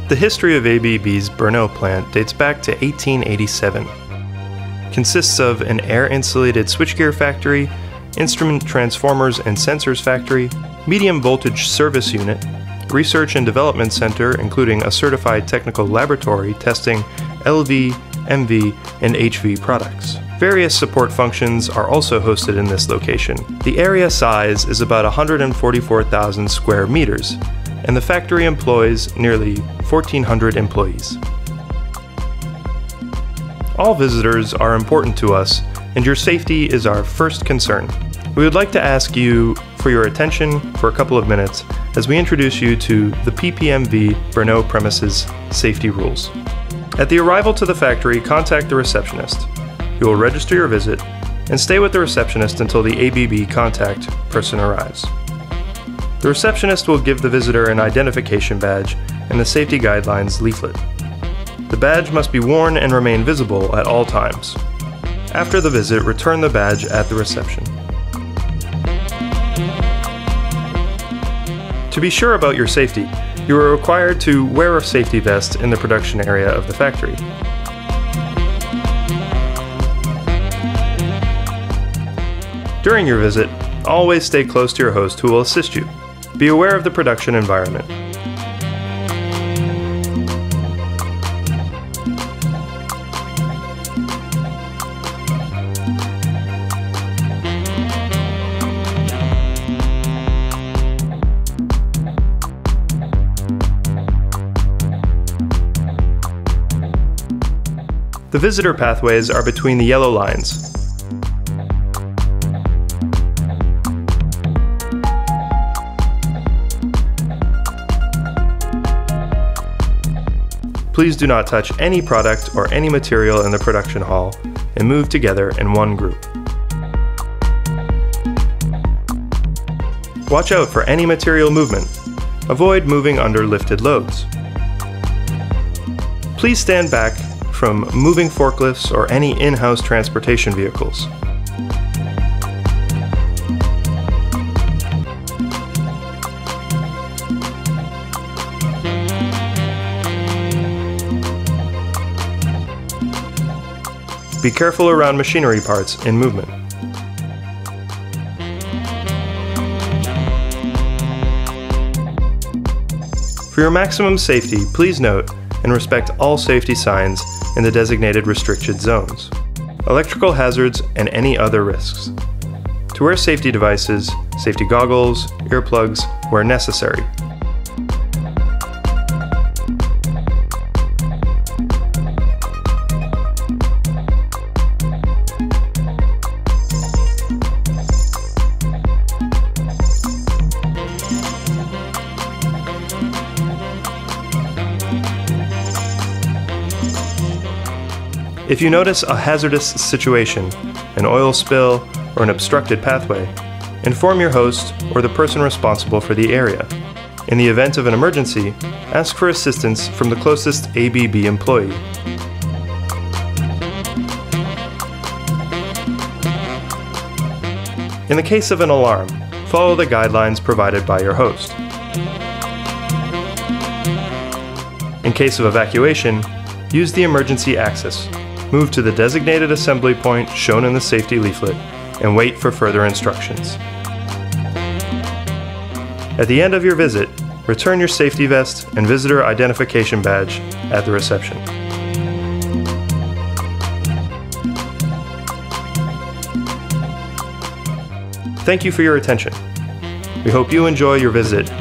The history of ABB's Brno plant dates back to 1887. Consists of an air-insulated switchgear factory, instrument transformers and sensors factory, medium voltage service unit, research and development center including a certified technical laboratory testing LV, MV, and HV products. Various support functions are also hosted in this location. The area size is about 144,000 square meters, and the factory employs nearly 1,400 employees. All visitors are important to us, and your safety is our first concern. We would like to ask you for your attention for a couple of minutes as we introduce you to the PPMV Brno premises safety rules. At the arrival to the factory, contact the receptionist. You will register your visit and stay with the receptionist until the ABB contact person arrives. The receptionist will give the visitor an identification badge and the safety guidelines leaflet. The badge must be worn and remain visible at all times. After the visit, return the badge at the reception. To be sure about your safety, you are required to wear a safety vest in the production area of the factory. During your visit, always stay close to your host who will assist you. Be aware of the production environment. The visitor pathways are between the yellow lines. Please do not touch any product or any material in the production hall and move together in one group. Watch out for any material movement. Avoid moving under lifted loads. Please stand back from moving forklifts or any in-house transportation vehicles. Be careful around machinery parts in movement. For your maximum safety, please note and respect all safety signs in the designated restricted zones, electrical hazards, and any other risks. To wear safety devices, safety goggles, earplugs where necessary. If you notice a hazardous situation, an oil spill, or an obstructed pathway, inform your host or the person responsible for the area. In the event of an emergency, ask for assistance from the closest ABB employee. In the case of an alarm, follow the guidelines provided by your host. In case of evacuation, use the emergency access. Move to the designated assembly point shown in the safety leaflet and wait for further instructions. At the end of your visit, return your safety vest and visitor identification badge at the reception. Thank you for your attention. We hope you enjoy your visit